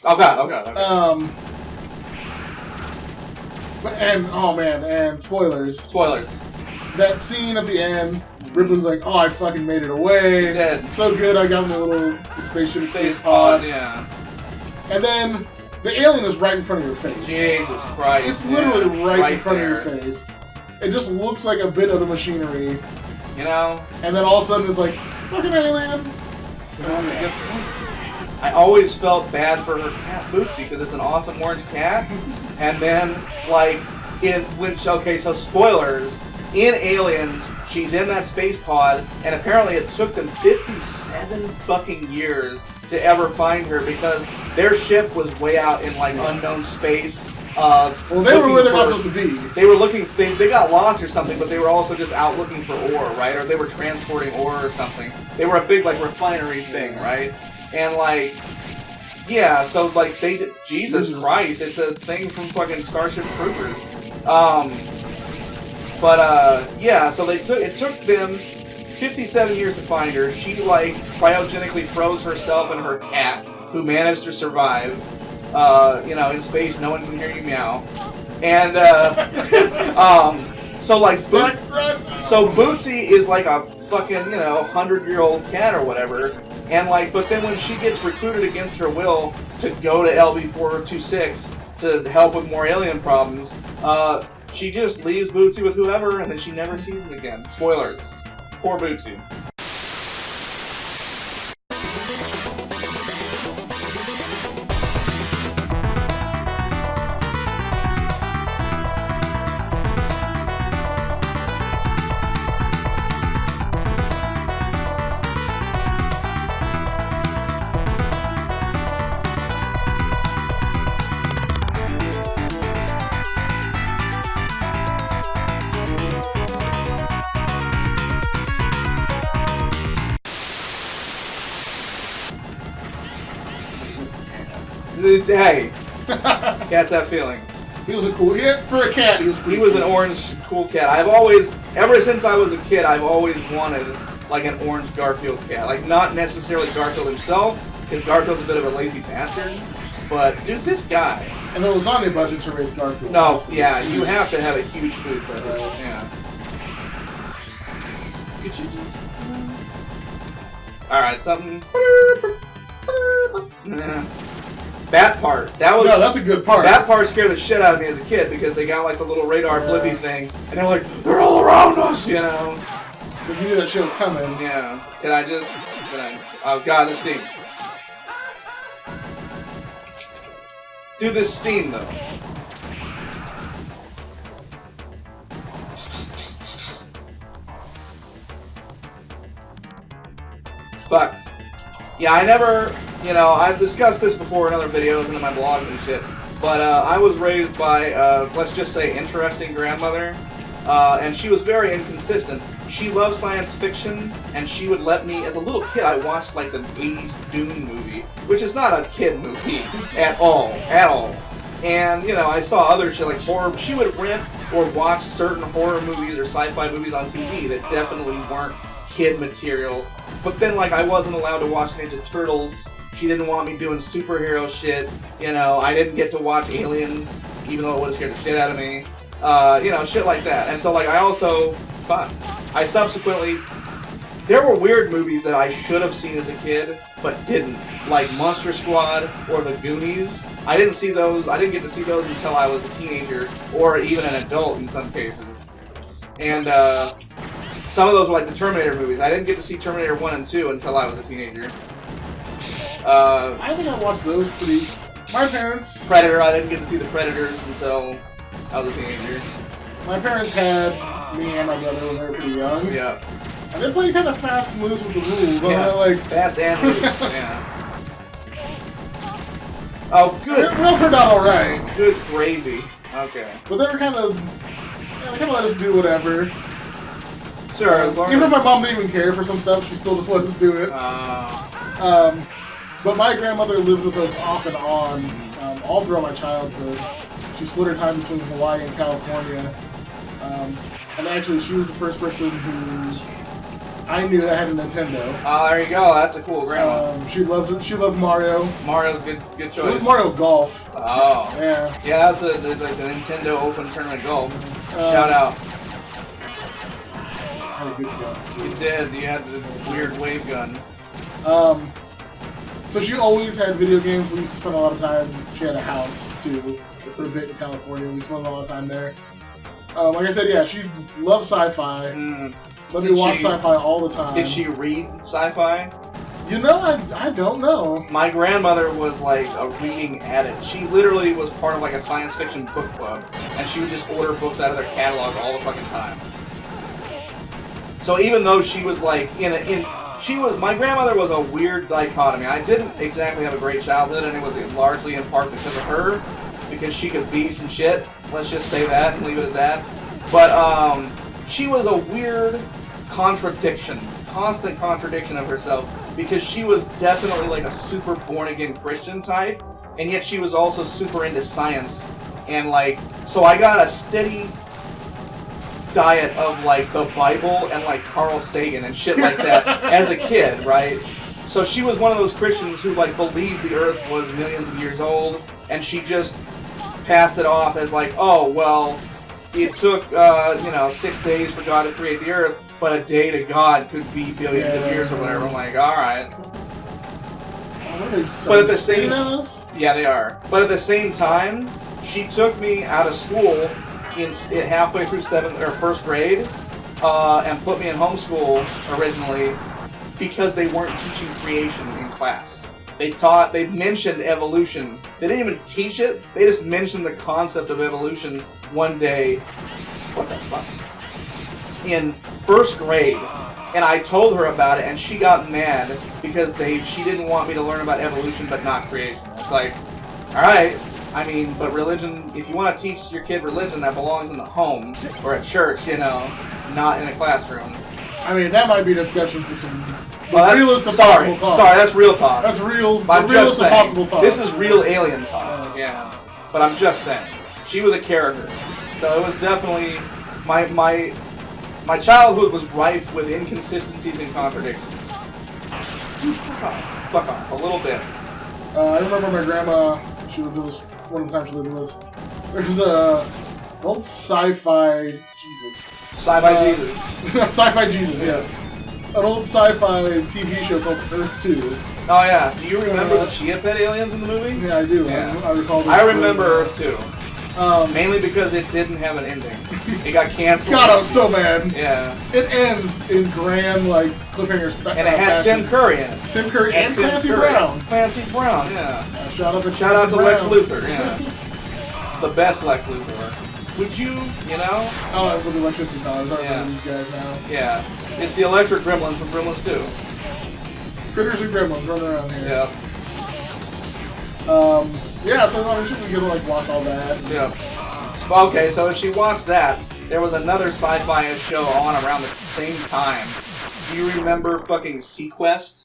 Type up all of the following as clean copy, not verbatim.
Oh god. And oh man, and spoilers. Spoilers. That scene at the end, Ripley's like, "Oh, I fucking made it away. You did. So good, I got him a little spaceship Space pod." pod, yeah. And then the alien is right in front of your face. Jesus Christ. It's literally right in front there. of your face. It just looks like a bit of the machinery. You know? And then all of a sudden it's like, fucking alien! I always felt bad for her cat, Bootsy, because it's an awesome orange cat. And then, like, so spoilers, in Aliens, she's in that space pod, and apparently it took them 57 fucking years to ever find her because their ship was way out in, like, unknown space. Well, they were where they're not supposed to be. They were looking, they got lost or something, but they were also just out looking for ore, right? Or they were transporting ore or something. They were a big, like, refinery thing, right? And, like, yeah, so, like, they did, Jesus Christ, it's a thing from fucking Starship Troopers. Yeah, so it took them 57 years to find her. She, like, cryogenically froze herself and her cat, who managed to survive. In space, no one can hear you meow. And, so Bootsy is like a fucking, 100-year-old cat or whatever. And, like, but then when she gets recruited against her will to go to LB-426 to help with more alien problems, she just leaves Bootsy with whoever, and then she never sees him again. Spoilers. Poor Bootsy. Hey, cats have feelings. He was a cool cat. For a cat, he was an orange cool cat. Ever since I was a kid, I've always wanted, like, an orange Garfield cat. Like, not necessarily Garfield himself, because Garfield's a bit of a lazy bastard. But, dude, this guy. And the lasagna budget to raise Garfield. No, yeah, you have to have a huge food budget. Yeah. Could you just... Alright, something... That part. No, that's a good part. That part scared the shit out of me as a kid because they got like the little radar blippy thing, and they're like, they're all around us, So you knew that shit was coming. Yeah. Oh god, this steam. Do this steam though. Fuck. Yeah, I never, I've discussed this before in other videos and in my blog and shit, but I was raised by, let's just say, interesting grandmother, and she was very inconsistent. She loved science fiction, and she would let me, as a little kid, I watched, like, the 80s Dune movie, which is not a kid movie at all. And, I saw other shit, like horror. She would rent or watch certain horror movies or sci-fi movies on TV that definitely weren't kid material. But then, like, I wasn't allowed to watch Ninja Turtles. She didn't want me doing superhero shit. I didn't get to watch Aliens, even though it would have scared the shit out of me. Shit like that. And so, like, I subsequently... There were weird movies that I should have seen as a kid, but didn't. Like Monster Squad or The Goonies. I didn't get to see those until I was a teenager, or even an adult in some cases. And, some of those were like the Terminator movies. I didn't get to see Terminator 1 and 2 until I was a teenager. I think I watched those pretty... My parents... Predator, I didn't get to see the Predators until I was a teenager. My parents had me and my brother when they were pretty young. Yeah. And they played kind of fast and loose with the rules. Yeah, fast and loose, yeah. Oh, good. We all turned out alright. Good gravy. Okay. But they were kind of... they kind of let us do whatever. Sure. Even if my mom didn't even care for some stuff, she still just let us do it. But my grandmother lived with us off and on all throughout my childhood. She split her time between Hawaii and California. And actually, she was the first person who I knew that I had a Nintendo. Oh, there you go. That's a cool grandma. She loved Mario. Mario's good It choice. was Mario Golf. Oh. Yeah. Yeah, that's the Nintendo Open Tournament Golf. Shout out. I had a good gun, too. You did. You had the weird wave gun. So she always had video games. We used to spend a lot of time. She had a house, too, for a bit in California. We spent a lot of time there. Like I said, yeah, she loved sci-fi. Let me watch sci-fi all the time. Did she read sci-fi? You know, I don't know. My grandmother was like a reading addict. She literally was part of like a science fiction book club, and she would just order books out of their catalog all the fucking time. So even though she was like my grandmother was a weird dichotomy. I didn't exactly have a great childhood, and it was largely in part because of her, because she could be some shit. Let's just say that and leave it at that. But she was a weird contradiction, constant contradiction of herself, because she was definitely like a super born-again Christian type, and yet she was also super into science, and like, so I got a steady diet of like the Bible and like Carl Sagan and shit like that as a kid, right? So she was one of those Christians who like believed the earth was millions of years old, and she just passed it off as like, oh, well, it took, 6 days for God to create the earth, but a day to God could be billions of years or whatever. I'm like, alright. But at the same time, yeah, they are. But at the same time, she took me out of school in halfway through first grade, and put me in homeschool originally because they weren't teaching creation in class. They mentioned evolution. They didn't even teach it. They just mentioned the concept of evolution one day. What the fuck? In first grade. And I told her about it, and she got mad because she didn't want me to learn about evolution but not creation. It's like, alright, I mean, but religion, if you want to teach your kid religion, that belongs in the home or at church, not in a classroom. I mean, that might be a discussion for some realist possible talk. Sorry, that's real talk. That's real. The realist possible talk. This is real alien talk. Yeah, but I'm just saying, she was a character, so it was definitely my childhood was rife with inconsistencies and contradictions. Fuck off, a little bit. I remember my grandma. She lived with us one of the times she lived with us. There's a old sci-fi Jesus. Sci-fi Jesus. Sci-fi Jesus, yeah. An old sci-fi TV show called Earth 2. Oh yeah, do you remember the Chia Pet aliens in the movie? Yeah, I do. Yeah. I recall. I remember Earth 2. Mainly because it didn't have an ending. It got canceled. God, I was so mad. Yeah. It ends in grand, like, cliffhangers. And it had Tim Curry in it. Tim Curry and Clancy Brown. Clancy Brown, yeah. Shout out to Lex Luthor, yeah. The best Lex Luthor. Would you, Oh, I with the electricity dollars. I remember these guys now. Yeah. It's the electric gremlins from Gremlins 2. Critters and gremlins running around here. Yeah. Yeah, so I'm sure we get to like watch all that. Yeah. Okay, so if she watched that, there was another sci-fi show on around the same time. Do you remember fucking Sequest?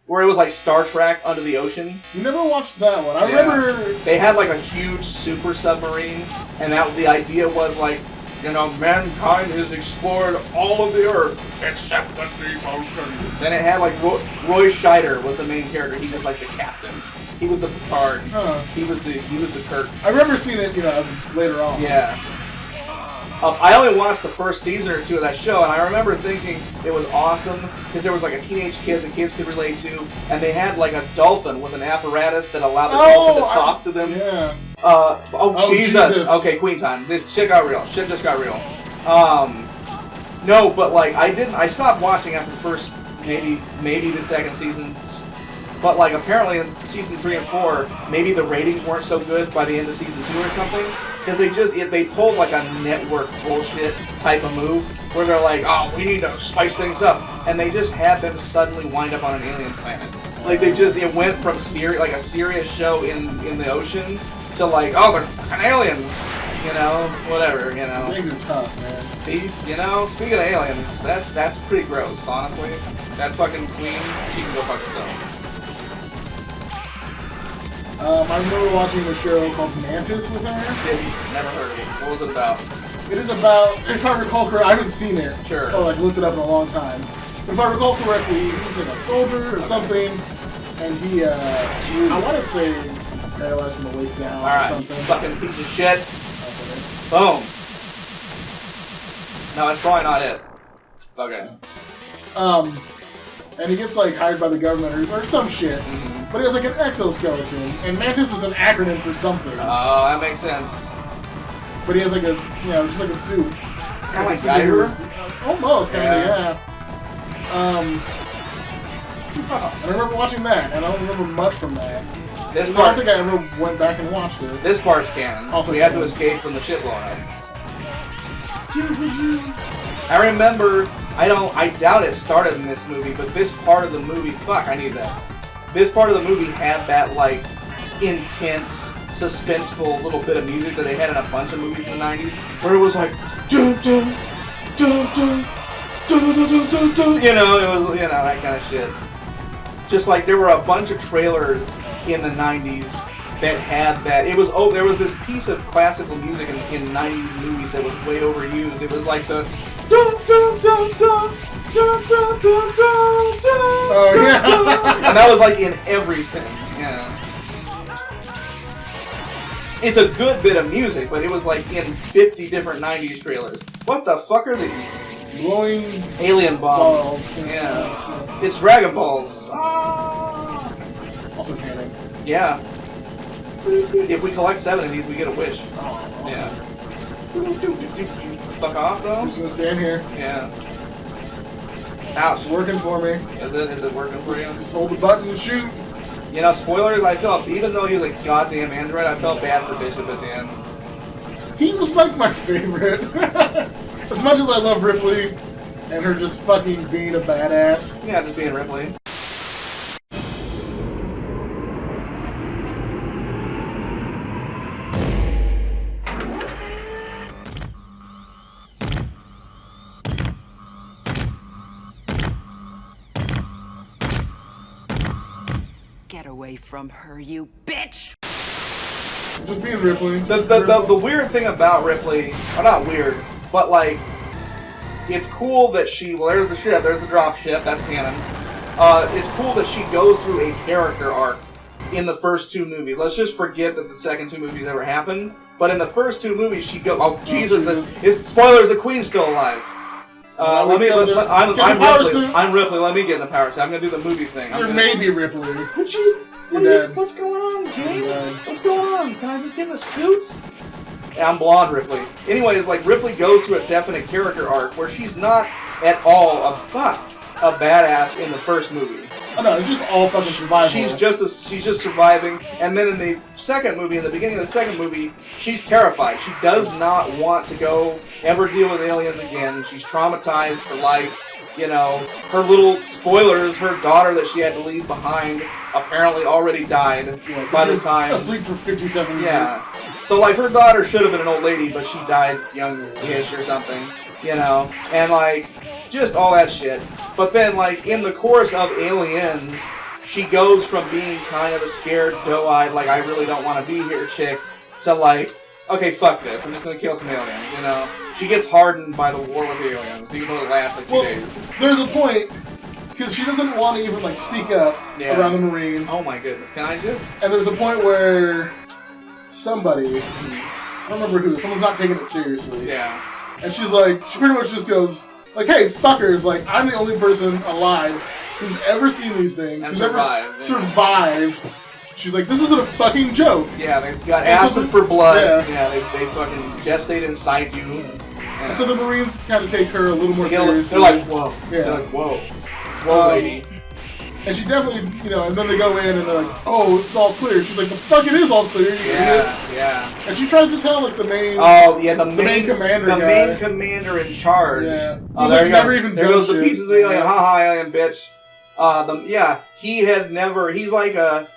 Where it was like Star Trek under the ocean. You never watched that one. I remember they had like a huge super submarine, and the idea was like, mankind has explored all of the Earth except the deep ocean. Then it had like Roy Scheider was the main character. He was like the captain. He was the Picard. He was the Kirk. I remember seeing it, as later on. Yeah. I only watched the first season or two of that show, and I remember thinking it was awesome because there was like a teenage kid the kids could relate to, and they had like a dolphin with an apparatus that allowed the dolphin to talk to them. Yeah. Jesus. Okay, Queen time. This shit got real. Shit just got real. No, but like I stopped watching after the first, maybe the second season. But like apparently in season 3 and 4, maybe the ratings weren't so good by the end of season 2 or something. Because they pulled like a network bullshit type of move where they're like, oh, we need to spice things up, and they just had them suddenly wind up on an alien planet. Like it went from like a serious show in the ocean to like, oh, they're fucking aliens, you know, whatever, you know. Things are tough, man. These, you know, speaking of aliens, that's pretty gross, honestly. That fucking queen, she can go fuck herself. I remember watching a show called Mantis with her. Never heard of it. What was it about? It is about, if I recall correctly, I haven't seen it. Sure. Oh, like looked it up in a long time. If I recall correctly, he's like a soldier or something, and he, I want to say paralyzed from the waist down or something. Fucking piece of shit. Boom. No, that's probably not it. Okay. And he gets like hired by the government or some shit. But he has like an exoskeleton, and Mantis is an acronym for something. Oh, that makes sense. But he has like a, you know, just like a suit. It's kind of like Geiger? Almost, kind of, yeah. I remember watching that, and I don't remember much from that. I don't think I ever went back and watched it. This part's canon. Also, we had to escape from the shit blowing up. I remember, I doubt it started in this movie, but this part of the movie, fuck, I need that. This part of the movie had that, like, intense, suspenseful little bit of music that they had in a bunch of movies in the 90s, where it was like, dun dun, dun dun, dun dun dun dun dun, you know, it was, you know, that kind of shit. Just like, there were a bunch of trailers in the 90s that had that. It was, there was this piece of classical music in 90s movies that was way overused. It was like the dun dun dun dun. Dun, dun, dun, dun, dun, oh, yeah. dun. And that was like in everything. Yeah. It's a good bit of music, but it was like in 50 different 90s trailers. What the fuck are these? Glowing alien bombs. balls. Yeah. It's Dragon Balls. Ah. Also canon. Yeah. If we collect 7 of these, we get a wish. Oh, awesome. Yeah. Fuck off, though? I'm just gonna stand here. Yeah. Ouch. It's working for me. Is it working for you? Just hold the button and shoot. You know, spoilers, I felt, even though he was a goddamn android, I felt bad for Bishop at the end. He was like my favorite. As much as I love Ripley and her just fucking being a badass. Yeah, just being Ripley. Get away from her, you bitch! Just being Ripley. The weird thing about Ripley, well, not weird, but like, it's cool that she, well, there's the ship, there's the drop ship, that's canon. It's cool that she goes through a character arc in the first 2 movies. Let's just forget that the second 2 movies ever happened, but in the first 2 movies she goes, oh Jesus, spoilers, the Queen's still alive. I'm Ripley, let me get in the power suit. I'm gonna do the movie thing. You're maybe Ripley. What's going on, King? What's going on? Can I just get in the suit? Yeah, I'm blonde Ripley. Anyways, like, Ripley goes through a definite character arc where she's not at all a badass in the first movie. Oh no, it's just all fucking survival. She's just surviving, and then in the second movie, in the beginning of the second movie, she's terrified. She does not want to ever deal with aliens again. She's traumatized for life. You know, her little spoilers, her daughter that she had to leave behind apparently already died by the time. Asleep for 57 years. Yeah. So like her daughter should have been an old lady, but she died young-ish or something. You know, and like just all that shit. But then like in the course of Aliens, she goes from being kind of a scared, doe-eyed, like I really don't want to be here chick, to like, okay, fuck this, I'm just gonna kill some aliens, you know? She gets hardened by the war with the aliens, even though it lasts like 2 days. There's a point, because she doesn't want to even like speak up around the Marines. Oh my goodness, can I just? And there's a point where somebody, I don't remember who, someone's not taking it seriously. Yeah. And she's like, she pretty much just goes, like, hey, fuckers, like, I'm the only person alive who's ever seen these things, who's ever survived. She's like, this isn't a fucking joke. Yeah, they got acid for blood. Yeah, they fucking gestate inside you. Yeah. And so the Marines kind of take her a little more seriously. They're like, whoa. Yeah. They're like, whoa. Whoa, lady. And she definitely, you know, and then they go in and they're like, oh, it's all clear. She's like, the fuck it is all clear, you idiots. Yeah. And she tries to tell, like, the main... Oh, yeah, the main commander the guy. main commander in charge. Yeah. Oh, He's like, never even there done goes shit. the pieces of the alien. Haha, alien bitch. He had never... He's like a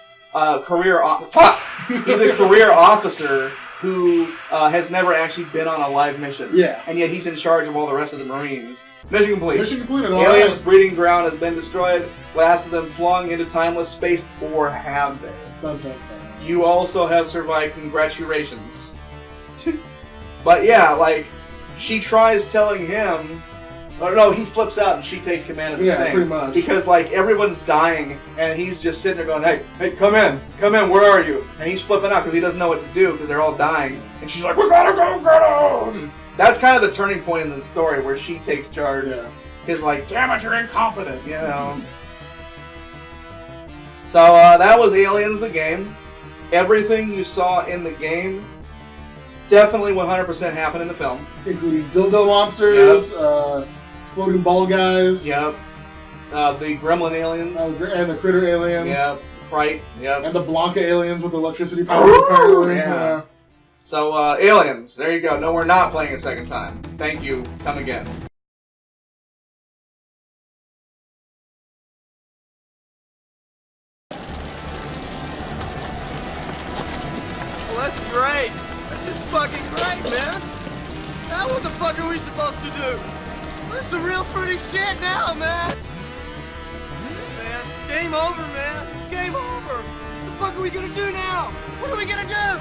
career... Fuck! He's a career officer who has never actually been on a live mission. Yeah. And yet he's in charge of all the rest of the Marines. Mission complete. Mission completed. Aliens' breeding ground has been destroyed. Last of them flung into timeless space, or have they? Dun, dun, dun. You also have survived. Congratulations. But yeah, like, she tries telling him... Oh, no, he flips out and she takes command of the thing. Yeah, pretty much. Because, like, everyone's dying and he's just sitting there going, hey, come in, where are you? And he's flipping out because he doesn't know what to do because they're all dying. And she's like, we gotta go get him! That's kind of the turning point in the story where she takes charge. Yeah. Because, like, damn it, you're incompetent, you know? So, that was Aliens the game. Everything you saw in the game definitely 100% happened in the film. Including dildo monsters, exploding ball guys. Yep. The gremlin aliens. And the critter aliens. Yep. Right. Yep. And the Blanca aliens with electricity powers, apparently. Yeah. So, Aliens. There you go. No, we're not playing a second time. Thank you. Come again. Well, that's great. That's just fucking great, man. Now what the fuck are we supposed to do? This is some real fruity shit now, man. Man, game over, man. Game over. What the fuck are we gonna do now? What are we gonna do?